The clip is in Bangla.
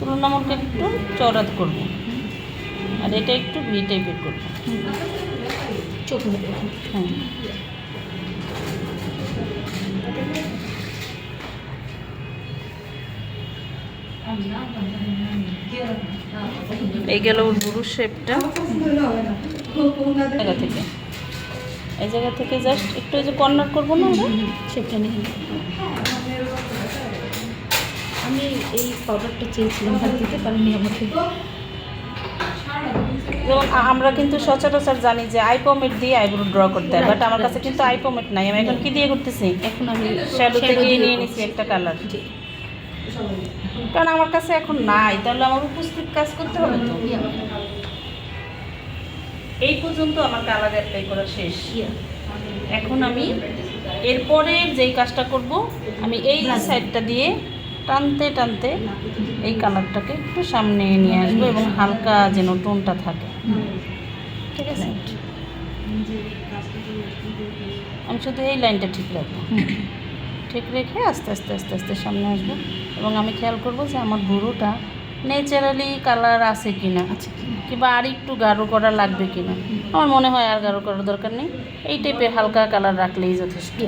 পুরোনো আমলকে একটু চওড়া করবো, আর এটা একটু ভি টাইপের করবো। চোখ হ্যাঁ, এই গেল ওর বুড়ো শেপটা। জায়গা থেকে এই জায়গা থেকে জাস্ট একটু এই যে কর্নার করবো না আমরা, শেপটা নিয়ে আমি এই পাউডারটা চেয়েছিলাম হাত দিতে পারিনি আমাকে। যেমন আমরা কিন্তু সচরাচর জানি যে আই পমেট দিয়ে আইব্রো ড্র করতে হয়, বাট আমার কাছে কিন্তু আই পমেট নাই। আমি এখন কি দিয়ে করতেছি? এখন আমি শ্যাডো থেকে নিয়ে নিছি একটা কালার, কারণ আমার কাছে এখন নাই, তাহলে আমার উপস্থিত কাজ করতে হবে তো। এই পর্যন্ত আমার কালার অ্যাপ্লাই করা শেষ। এখন আমি এরপরে যেই কাজটা করব, আমি এই সাইডটা দিয়ে টানতে টানতে এই কালারটাকে একটু সামনে নিয়ে আসবো এবং হালকা যেন টোনটা থাকে। ঠিক আছে, আমি শুধু এই লাইনটা ঠিক রাখবো। ঠিক রেখে আস্তে আস্তে আস্তে আস্তে সামনে আসবো এবং আমি খেয়াল করবো যে আমার ভুরুটা ন্যাচারালি কালার আছে কিনা, কিংবা আর একটু গাঢ় করা লাগবে কিনা। আমার মনে হয় আর গাঢ় করার দরকার নেই, এই টাইপের হালকা কালার রাখলেই যথেষ্ট।